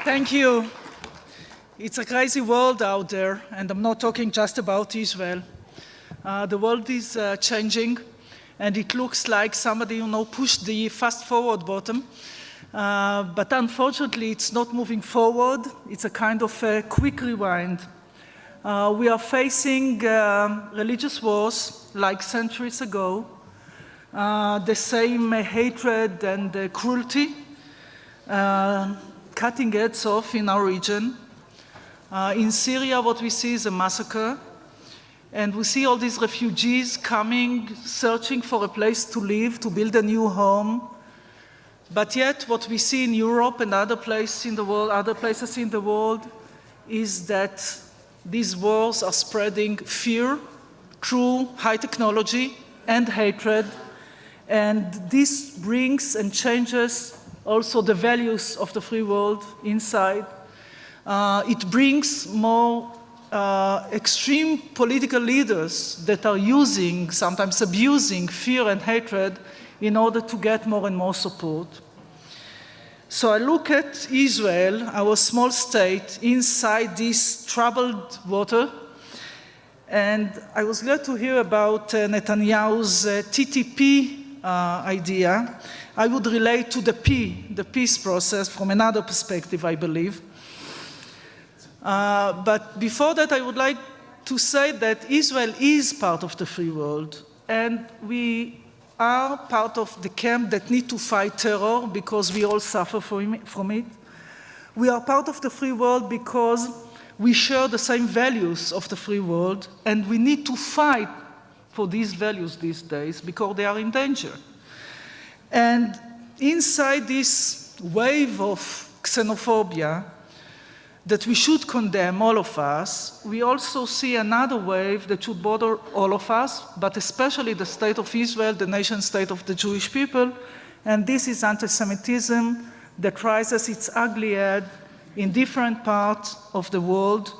Thank you. It's a crazy world out there, and I'm not talking just about Israel. The world is changing, and it looks like somebody, pushed the fast-forward button. But unfortunately, it's not moving forward. It's a kind of a quick rewind. We are facing religious wars like centuries ago, the same hatred and cruelty, cutting heads off in our region. In Syria, what we see is a massacre, and we see all these refugees coming, searching for a place to live, to build a new home. But yet, what we see in Europe and other places in the world, is that these wars are spreading fear through high technology and hatred, and this brings and changes also the values of the free world inside. It brings more extreme political leaders that are using, sometimes abusing, fear and hatred in order to get more and more support. So I look at Israel, our small state, inside this troubled water, and I was glad to hear about Netanyahu's Tzipi idea. I would relate to the peace process from another perspective, I believe. But before that, I would like to say that Israel is part of the free world, and we are part of the camp that need to fight terror because we all suffer from it. We are part of the free world because we share the same values of the free world, and we need to fight for these values these days because they are in danger. And inside this wave of xenophobia that we should condemn, all of us, we also see another wave that should bother all of us, but especially the state of Israel, the nation state of the Jewish people, and this is anti-Semitism that rises its ugly head in different parts of the world.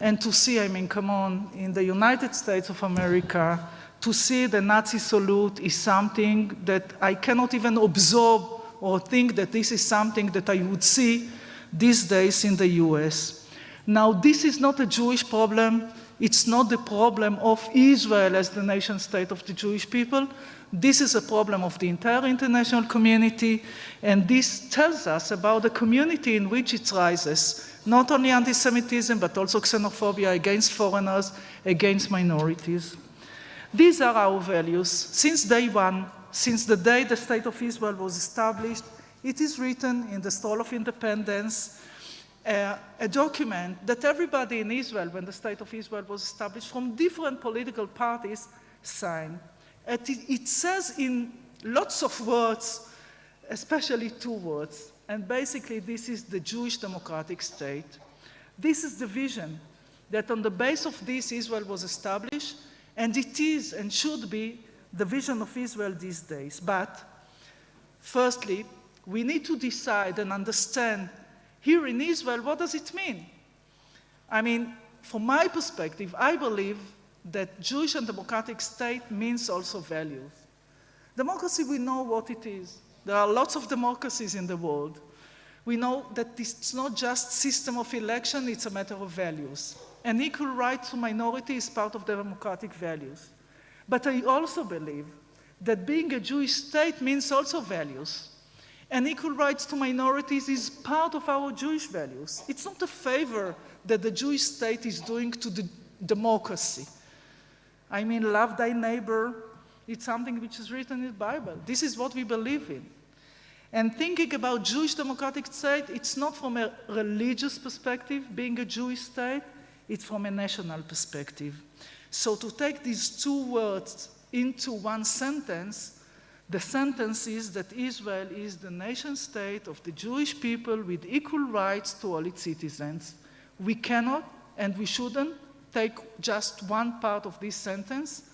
And to see, come on, in the United States of America, to see the Nazi salute is something that I cannot even absorb or think that this is something that I would see these days in the US. Now, this is not a Jewish problem. It's not the problem of Israel as the nation state of the Jewish people. This is a problem of the entire international community, and this tells us about the community in which it rises, not only anti-Semitism, but also xenophobia against foreigners, against minorities. These are our values. Since day one, since the day the State of Israel was established, it is written in the Scroll of Independence, a document that everybody in Israel, when the State of Israel was established, from different political parties, signed. It says in lots of words, especially two words, and basically this is the Jewish democratic state. This is the vision that on the base of this Israel was established, and it is and should be the vision of Israel these days. But firstly, we need to decide and understand here in Israel, what does it mean? From my perspective, I believe that Jewish and democratic state means also values. Democracy, we know what it is. There are lots of democracies in the world. We know that it's not just system of election, it's a matter of values. And equal right to minority is part of the democratic values. But I also believe that being a Jewish state means also values. And equal rights to minorities is part of our Jewish values. It's not a favor that the Jewish state is doing to the democracy. Love thy neighbor, it's something which is written in the Bible. This is what we believe in. And thinking about Jewish democratic state, it's not from a religious perspective, being a Jewish state, it's from a national perspective. So to take these two words into one sentence, the sentence is that Israel is the nation state of the Jewish people with equal rights to all its citizens. We cannot and we shouldn't take just one part of this sentence.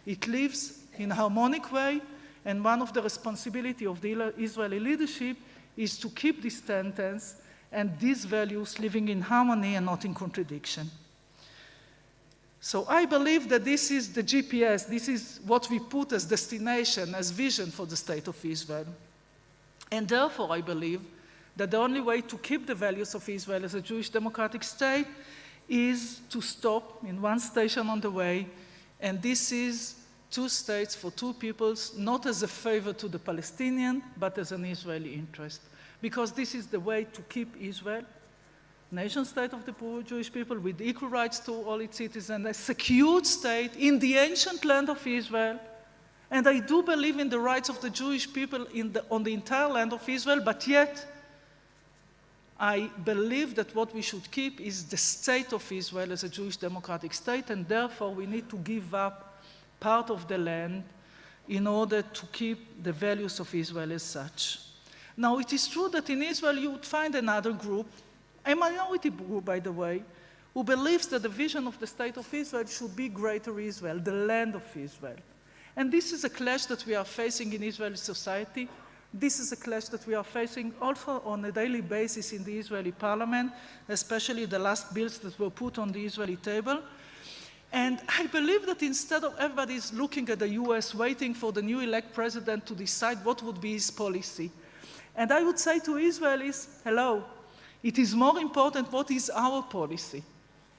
It lives in a harmonic way, and one of the responsibilities of the Israeli leadership is to keep this sentence and these values living in harmony and not in contradiction. So I believe that this is the GPS, this is what we put as destination, as vision for the state of Israel. And therefore I believe that the only way to keep the values of Israel as a Jewish democratic state is to stop in one station on the way, and this is two states for two peoples, not as a favor to the Palestinian, but as an Israeli interest. Because this is the way to keep Israel, nation state of the Jewish people with equal rights to all its citizens, a secured state in the ancient land of Israel. And I do believe in the rights of the Jewish people on the entire land of Israel, but yet I believe that what we should keep is the state of Israel as a Jewish democratic state, and therefore we need to give up part of the land in order to keep the values of Israel as such. Now, it is true that in Israel you would find another group, a minority group, by the way, who believes that the vision of the state of Israel should be Greater Israel, the land of Israel. And this is a clash that we are facing in Israeli society. This is a clash that we are facing also on a daily basis in the Israeli parliament, especially the last bills that were put on the Israeli table. And I believe that instead of everybody is looking at the US, waiting for the new elect president to decide what would be his policy. And I would say to Israelis, hello, it is more important what is our policy.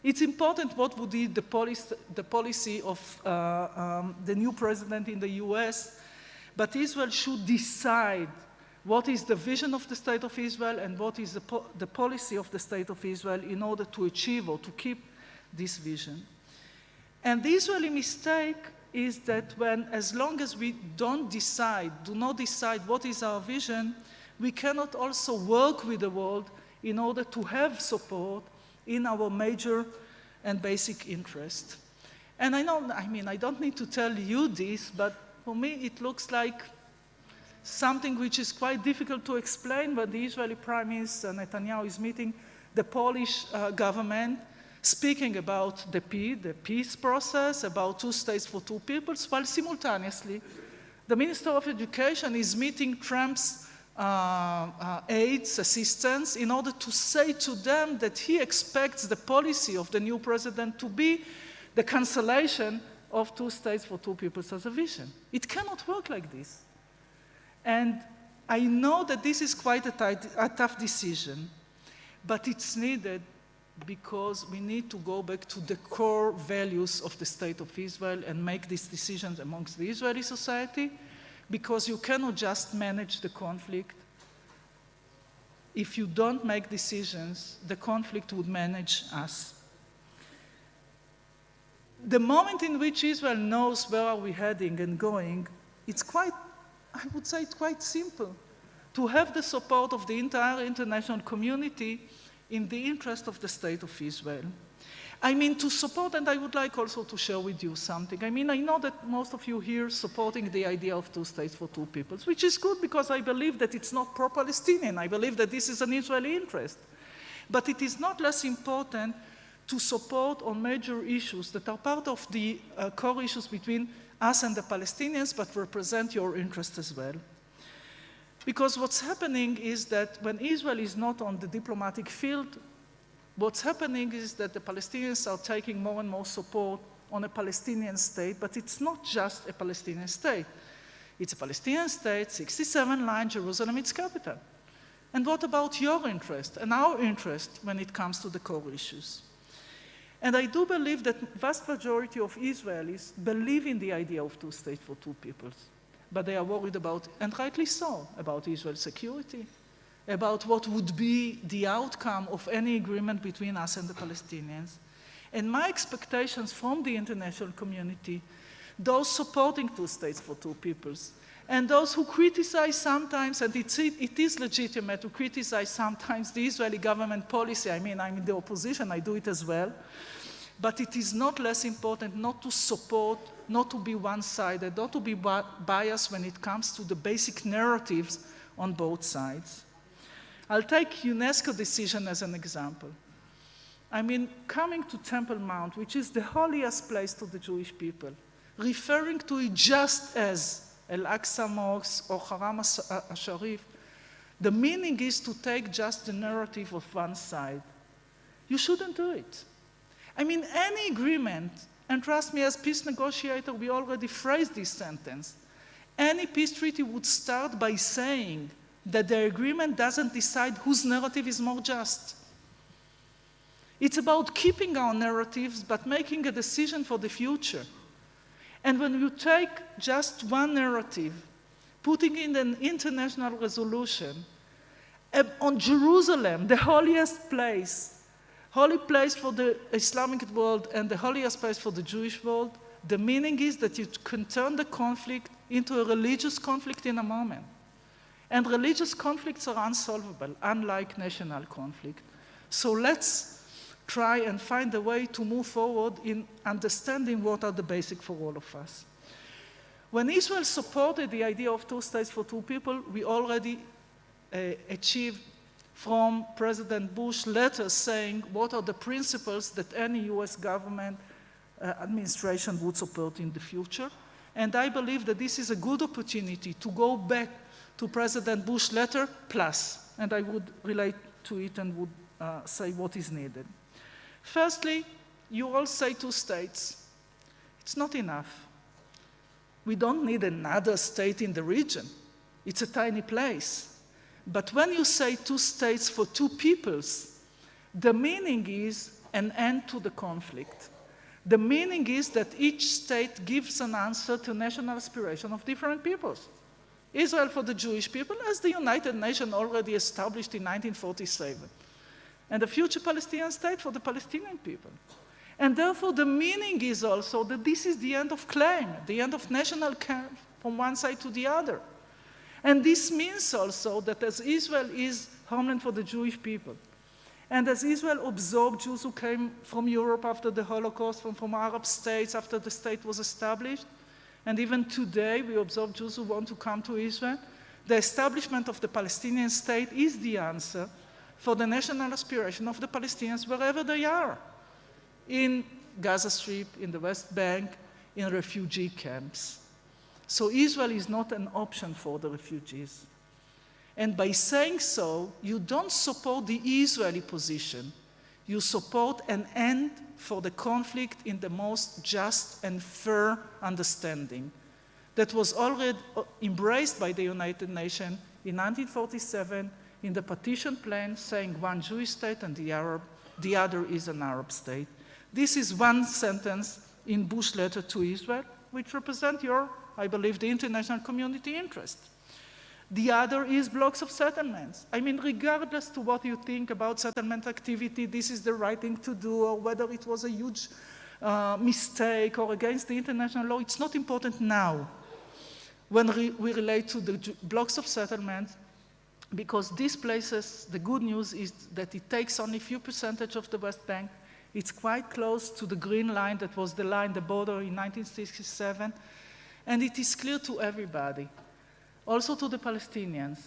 It's important what would be the policy of the new president in the US, but Israel should decide what is the vision of the state of Israel and what is the policy of the state of Israel in order to achieve or to keep this vision. And the Israeli mistake is that as long as we do not decide what is our vision, we cannot also work with the world in order to have support in our major and basic interest. And I don't need to tell you this, but for me it looks like something which is quite difficult to explain when the Israeli Prime Minister Netanyahu is meeting the Polish government, speaking about the peace process, about two states for two peoples, while simultaneously the Minister of Education is meeting Trump's aides, assistants, in order to say to them that he expects the policy of the new president to be the cancellation of two states for two peoples as a vision. It cannot work like this. And I know that this is quite a tough decision, but it's needed because we need to go back to the core values of the state of Israel and make these decisions amongst the Israeli society, because you cannot just manage the conflict. If you don't make decisions, the conflict would manage us. The moment in which Israel knows where are we heading and going, I would say it's quite simple to have the support of the entire international community in the interest of the state of Israel. To support, and I would like also to share with you something. I know that most of you here supporting the idea of two states for two peoples, which is good because I believe that it's not pro-Palestinian. I believe that this is an Israeli interest. But it is not less important to support on major issues that are part of the core issues between us and the Palestinians, but represent your interest as well. Because what's happening is that when Israel is not on the diplomatic field, what's happening is that the Palestinians are taking more and more support on a Palestinian state, but it's not just a Palestinian state. It's a Palestinian state, 67 line, Jerusalem, its capital. And what about your interest and our interest when it comes to the core issues? And I do believe that vast majority of Israelis believe in the idea of two states for two peoples, but they are worried about, and rightly so, about Israel's security, about what would be the outcome of any agreement between us and the Palestinians. And my expectations from the international community, those supporting two states for two peoples, and those who criticize sometimes, and it is legitimate to criticize sometimes the Israeli government policy. I'm in the opposition, I do it as well. But it is not less important not to support, not to be one-sided, not to be biased when it comes to the basic narratives on both sides. I'll take UNESCO decision as an example. Coming to Temple Mount, which is the holiest place to the Jewish people, referring to it just as Al-Aqsa Mosque or Haram al-Sharif, the meaning is to take just the narrative of one side. You shouldn't do it. Any agreement, and trust me, as peace negotiator, we already phrased this sentence. Any peace treaty would start by saying that the agreement doesn't decide whose narrative is more just. It's about keeping our narratives, but making a decision for the future. And when you take just one narrative, putting in an international resolution on Jerusalem, the holiest place, holy place for the Islamic world and the holiest place for the Jewish world, the meaning is that you can turn the conflict into a religious conflict in a moment. And religious conflicts are unsolvable, unlike national conflict. So let's try and find a way to move forward in understanding what are the basics for all of us. When Israel supported the idea of two states for two people, we already achieved from President Bush letters saying what are the principles that any US government administration would support in the future. And I believe that this is a good opportunity to go back to President Bush letter plus, and I would relate to it and would say what is needed. Firstly, you all say two states. It's not enough. We don't need another state in the region. It's a tiny place. But when you say two states for two peoples, the meaning is an end to the conflict. The meaning is that each state gives an answer to national aspiration of different peoples. Israel for the Jewish people, as the United Nations already established in 1947. And a future Palestinian state for the Palestinian people. And therefore, the meaning is also that this is the end of claim, the end of national claim from one side to the other. And this means also that as Israel is homeland for the Jewish people, and as Israel absorbed Jews who came from Europe after the Holocaust, from Arab states after the state was established, and even today we absorb Jews who want to come to Israel, the establishment of the Palestinian state is the answer for the national aspiration of the Palestinians wherever they are, in Gaza Strip, in the West Bank, in refugee camps. So Israel is not an option for the refugees. And by saying so, you don't support the Israeli position. You support an end for the conflict in the most just and fair understanding that was already embraced by the United Nations in 1947 in the partition plan, saying one Jewish state and the other is an Arab state. This is one sentence in Bush letter to Israel, which represents I believe, the international community interest. The other is blocks of settlements. I mean, regardless to what you think about settlement activity, this is the right thing to do, or whether it was a huge mistake or against the international law, it's not important now when we relate to the blocks of settlement, because these places, the good news is that it takes only a few percentage of the West Bank. It's quite close to the green line that was the border in 1967. And it is clear to everybody, also to the Palestinians,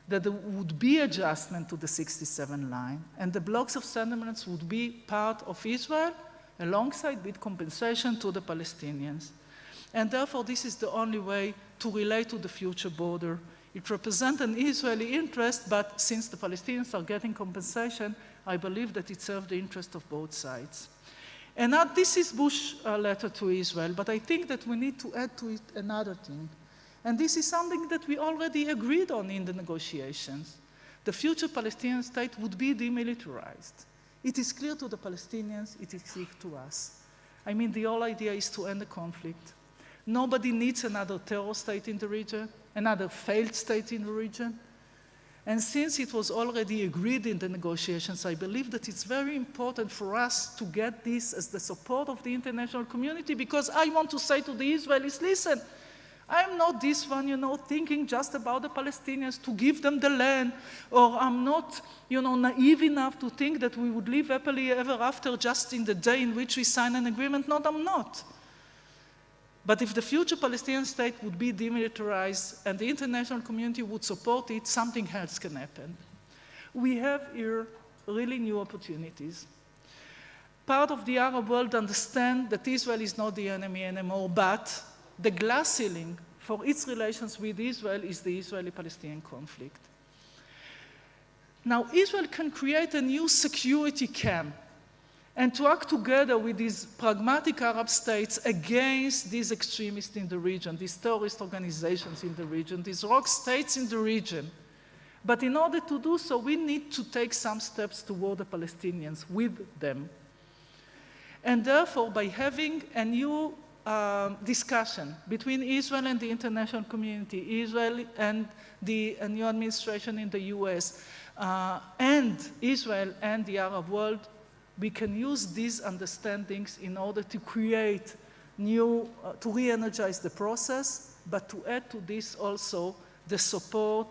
that there would be adjustment to the 67 line, and the blocks of settlements would be part of Israel, alongside with compensation to the Palestinians. And therefore, this is the only way to relate to the future border. It represents an Israeli interest, but since the Palestinians are getting compensation, I believe that it serves the interest of both sides. And now this is Bush's letter to Israel, but I think that we need to add to it another thing. And this is something that we already agreed on in the negotiations. The future Palestinian state would be demilitarized. It is clear to the Palestinians, it is clear to us. I mean, the whole idea is to end the conflict. Nobody needs another terror state in the region, another failed state in the region. And since it was already agreed in the negotiations, I believe that it's very important for us to get this as the support of the international community, because I want to say to the Israelis, listen, I'm not this one, thinking just about the Palestinians to give them the land, or I'm not, naive enough to think that we would live happily ever after just in the day in which we sign an agreement. No, I'm not. But if the future Palestinian state would be demilitarized and the international community would support it, something else can happen. We have here really new opportunities. Part of the Arab world understand that Israel is not the enemy anymore, but the glass ceiling for its relations with Israel is the Israeli-Palestinian conflict. Now, Israel can create a new security camp and to act together with these pragmatic Arab states against these extremists in the region, these terrorist organizations in the region, these rogue states in the region. But in order to do so, we need to take some steps toward the Palestinians with them. And therefore, by having a new discussion between Israel and the international community, Israel and the new administration in the US, and Israel and the Arab world, we can use these understandings in order to create new, to re-energize the process, but to add to this also the support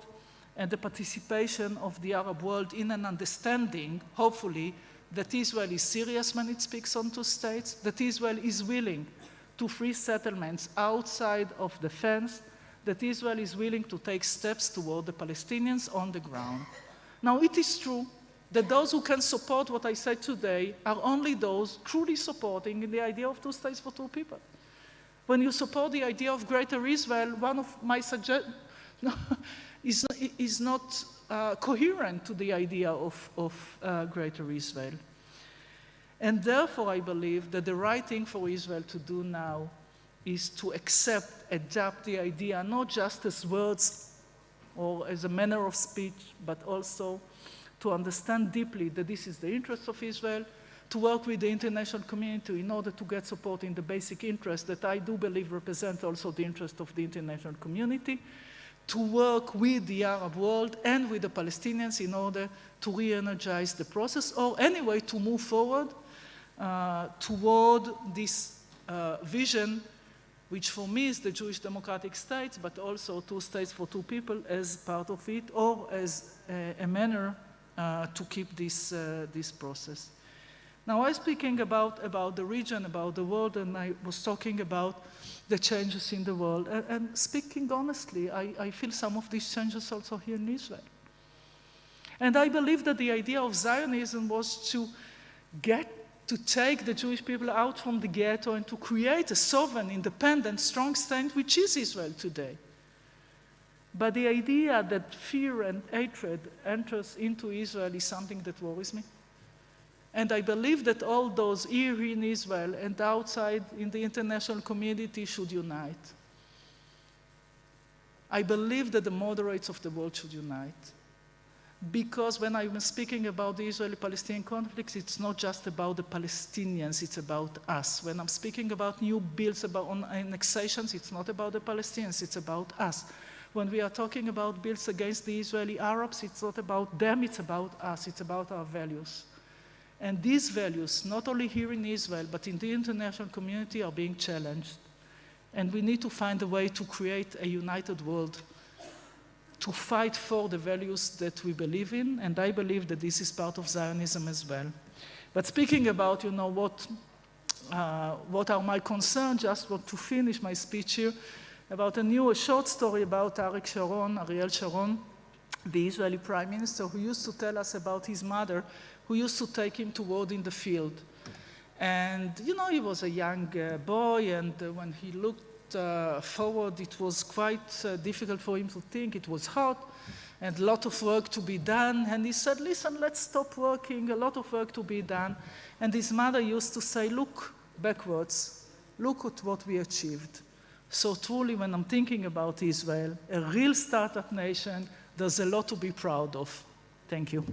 and the participation of the Arab world in an understanding, hopefully, that Israel is serious when it speaks on two states, that Israel is willing to free settlements outside of the fence, that Israel is willing to take steps toward the Palestinians on the ground. Now, it is true that those who can support what I said today are only those truly supporting the idea of two states for two people. When you support the idea of Greater Israel, one of my suggestions is not coherent to the idea of Greater Israel. And therefore, I believe that the right thing for Israel to do now is to accept, adapt the idea, not just as words or as a manner of speech, but also to understand deeply that this is the interest of Israel, to work with the international community in order to get support in the basic interests that I do believe represent also the interest of the international community, to work with the Arab world and with the Palestinians in order to re-energize the process, or anyway to move forward toward this vision, which for me is the Jewish democratic state, but also two states for two people as part of it, or as a manner to keep this process. Now, I was speaking about the region, about the world, and I was talking about the changes in the world. And speaking honestly, I feel some of these changes also here in Israel. And I believe that the idea of Zionism was to take the Jewish people out from the ghetto and to create a sovereign, independent, strong state, which is Israel today. But the idea that fear and hatred enters into Israel is something that worries me. And I believe that all those here in Israel and outside in the international community should unite. I believe that the moderates of the world should unite. Because when I'm speaking about the Israeli-Palestinian conflict, it's not just about the Palestinians, it's about us. When I'm speaking about new bills on annexations, it's not about the Palestinians, it's about us. When we are talking about bills against the Israeli Arabs, it's not about them, it's about us, it's about our values. And these values, not only here in Israel, but in the international community, are being challenged. And we need to find a way to create a united world, to fight for the values that we believe in, and I believe that this is part of Zionism as well. But speaking about, what are my concerns, just want to finish my speech here, about a short story about Ariel Sharon, the Israeli Prime Minister, who used to tell us about his mother, who used to take him to work in the field. And, he was a young boy, and when he looked forward, it was quite difficult for him to think. It was hot and a lot of work to be done. And he said, listen, let's stop working, a lot of work to be done. And his mother used to say, look backwards, look at what we achieved. So truly, when I'm thinking about Israel, a real startup nation, there's a lot to be proud of. Thank you.